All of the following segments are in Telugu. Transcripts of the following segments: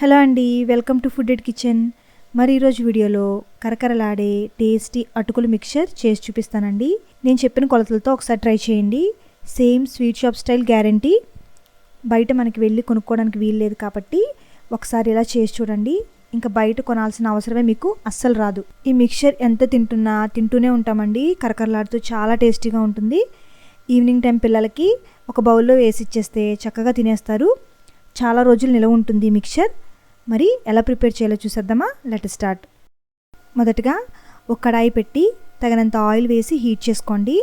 హలో అండి, వెల్కమ్ టు ఫుడ్ కిచెన్. మరి ఈరోజు వీడియోలో కరకరలాడే టేస్టీ అటుకులు మిక్చర్ చేసి చూపిస్తానండి. నేను చెప్పిన కొలతలతో ఒకసారి ట్రై చేయండి. Same sweet shop style guarantee. బయట మనకి వెళ్ళి కొనుక్కోవడానికి వీలు లేదు కాబట్టి ఒకసారి ఇలా చేసి చూడండి. ఇంకా బయట కొనాల్సిన అవసరమే మీకు అస్సలు రాదు. ఈ మిక్చర్ ఎంత తింటూనే ఉంటామండి. కరకరలాడుతూ చాలా టేస్టీగా ఉంటుంది. ఈవినింగ్ టైం పిల్లలకి ఒక బౌల్లో వేసి ఇచ్చేస్తే చక్కగా తినేస్తారు. చాలా రోజులు నిలవ ఉంటుంది ఈ మిక్చర్. మరి ఎలా ప్రిపేర్ చేయాలో చూసేద్దామా? Let start. మొదటగా ఒక కడాయి పెట్టి తగినంత ఆయిల్ వేసి హీట్ చేసుకోండి.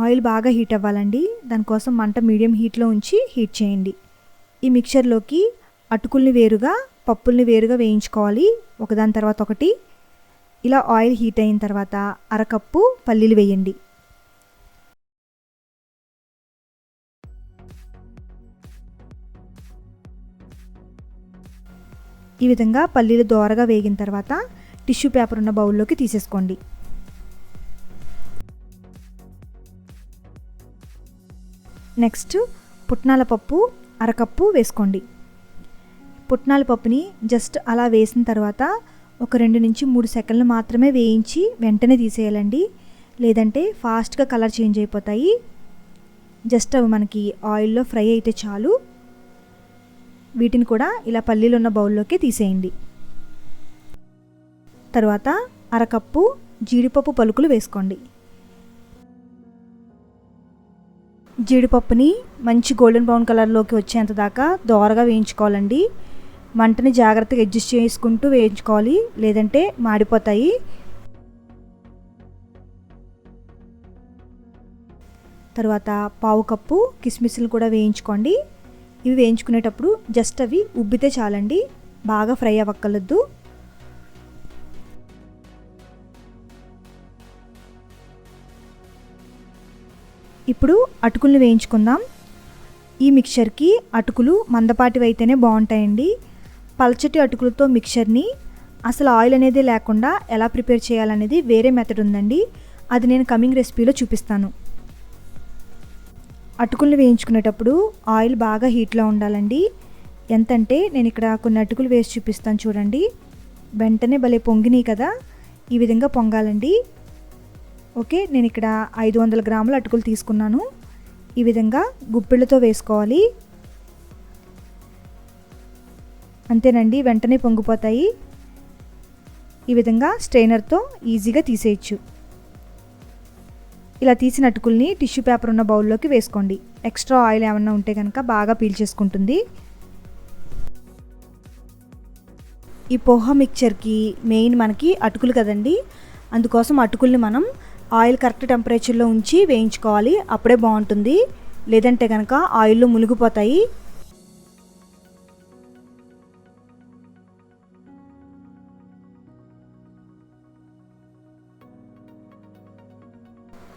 ఆయిల్ బాగా హీట్ అవ్వాలండి. దానికోసం మంట మీడియం హీట్లో ఉంచి హీట్ చేయండి. ఈ మిక్చర్లోకి అటుకుల్ని వేరుగా, పప్పుల్ని వేరుగా వేయించుకోవాలి, ఒకదాని తర్వాత ఒకటి. ఇలా ఆయిల్ హీట్ అయిన తర్వాత అరకప్పు పల్లీలు వేయండి. ఈ విధంగా పల్లీలు దోరగా వేగిన తర్వాత టిష్యూ పేపర్ ఉన్న బౌల్లోకి తీసేసుకోండి. నెక్స్ట్ పుట్నాల పప్పు అరకప్పు వేసుకోండి. పుట్నాల పప్పుని జస్ట్ అలా వేసిన తర్వాత ఒక 2 నుంచి 3 సెకండ్లు మాత్రమే వేయించి వెంటనే తీసేయాలండి. లేదంటే ఫాస్ట్గా కలర్ చేంజ్ అయిపోతాయి. జస్ట్ అవి మనకి ఆయిల్లో ఫ్రై అయితే చాలు. వీటిని కూడా ఇలా పల్లీలు ఉన్న బౌల్లోకి తీసేయండి. తర్వాత అరకప్పు జీడిపప్పు పలుకులు వేసుకోండి. జీడిపప్పుని మంచి గోల్డెన్ బ్రౌన్ కలర్లోకి వచ్చేంత దాకా దోరగా వేయించుకోవాలండి. మంటని జాగ్రత్తగా అడ్జస్ట్ చేసుకుంటూ వేయించుకోవాలి, లేదంటే మాడిపోతాయి. తర్వాత పావు కప్పు కిస్మిస్లు కూడా వేయించుకోండి. ఇవి వేయించుకునేటప్పుడు జస్ట్ అవి ఉబ్బితే చాలండి, బాగా ఫ్రై అవ్వక్కర్లేదు. ఇప్పుడు అటుకుల్ని వేయించుకుందాం. ఈ మిక్చర్కి అటుకులు మందపాటివి అయితేనే బాగుంటాయండి. పల్చటి అటుకులతో మిక్చర్ని అసలు ఆయిల్ అనేది లేకుండా ఎలా ప్రిపేర్ చేయాలనేది వేరే మెథడ్ ఉందండి. అది నేను కమింగ్ రెసిపీలో చూపిస్తాను. అటుకుల్ని వేయించుకునేటప్పుడు ఆయిల్ బాగా హీట్లో ఉండాలండి. ఎంతంటే నేను ఇక్కడ కొన్ని అటుకులు వేసి చూపిస్తాను చూడండి. వెంటనే భలే పొంగినాయి కదా, ఈ విధంగా పొంగాలండి. ఓకే, నేను ఇక్కడ 500 గ్రాముల అటుకులు తీసుకున్నాను. ఈ విధంగా గుప్పిళ్ళతో వేసుకోవాలి. అంతేనండి, వెంటనే పొంగిపోతాయి. ఈ విధంగా స్ట్రైనర్తో ఈజీగా తీసేయచ్చు. ఇలా తీసిన అటుకుల్ని టిష్యూ పేపర్ ఉన్న బౌల్లోకి వేసుకోండి. ఎక్స్ట్రా ఆయిల్ ఏమన్నా ఉంటే కనుక బాగా పీల్చేసుకుంటుంది. ఈ పోహా మిక్చర్కి మెయిన్ మనకి అటుకులు కదండి. అందుకోసం అటుకుల్ని మనం ఆయిల్ కరెక్ట్ టెంపరేచర్లో ఉంచి వేయించుకోవాలి, అప్పుడే బాగుంటుంది. లేదంటే కనుక ఆయిల్లో మునిగిపోతాయి.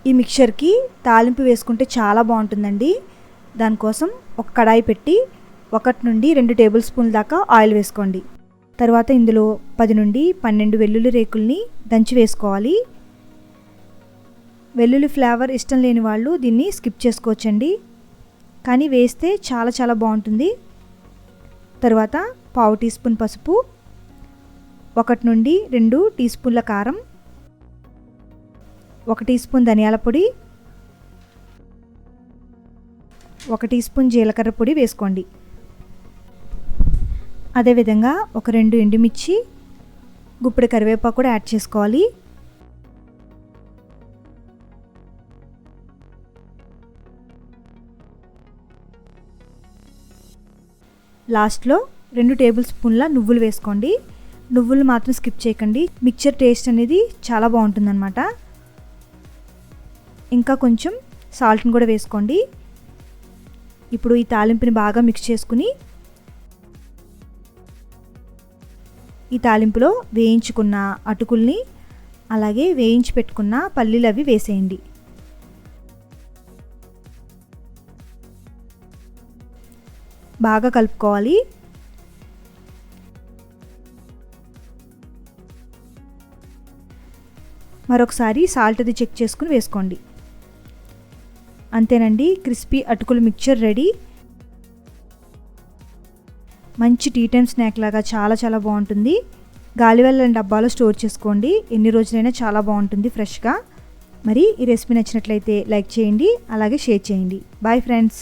ఈ మిక్చర్కి తాలింపు వేసుకుంటే చాలా బాగుంటుందండి. దానికోసం ఒక కడాయి పెట్టి 1 నుండి 2 టేబుల్ స్పూన్ల దాకా ఆయిల్ వేసుకోండి. తర్వాత ఇందులో 10 నుండి 12 వెల్లుల్లి రేకుల్ని దంచి వేసుకోవాలి. వెల్లుల్లి ఫ్లేవర్ ఇష్టం లేని వాళ్ళు దీన్ని స్కిప్ చేసుకోవచ్చండి, కానీ వేస్తే చాలా చాలా బాగుంటుంది. తర్వాత పావు టీ స్పూన్ పసుపు, 1 నుండి 2 టీ స్పూన్ల కారం, 1 టీ స్పూన్ ధనియాల పొడి, 1 టీ స్పూన్ జీలకర్ర పొడి వేసుకోండి. అదేవిధంగా ఒక 2 ఎండుమిర్చి, గుప్పెడు కరివేపాకు కూడా యాడ్ చేసుకోవాలి. లాస్ట్లో 2 టేబుల్ స్పూన్ల నువ్వులు వేసుకోండి. నువ్వులు మాత్రం స్కిప్ చేయకండి, మిక్చర్ టేస్ట్ అనేది చాలా బాగుంటుందన్నమాట. ఇంకా కొంచెం సాల్ట్ని కూడా వేసుకోండి. ఇప్పుడు ఈ తాలింపుని బాగా మిక్స్ చేసుకుని ఈ తాలింపులో వేయించుకున్న అటుకుల్ని అలాగే వేయించి పెట్టుకున్న పల్లీలు అవి వేసేయండి. బాగా కలుపుకోవాలి. మరొకసారి సాల్ట్ అది చెక్ చేసుకుని వేసుకోండి. అంతేనండి, క్రిస్పీ అటుకులు మిక్చర్ రెడీ. మంచి టీ టైమ్ స్నాక్ లాగా చాలా బాగుంటుంది. గాలివెల్లని డబ్బాలో స్టోర్ చేసుకోండి, ఎన్ని రోజులైనా చాలా బాగుంటుంది ఫ్రెష్గా. మరి ఈ రెసిపీ నచ్చినట్లయితే లైక్ చేయండి, అలాగే షేర్ చేయండి. Bye friends.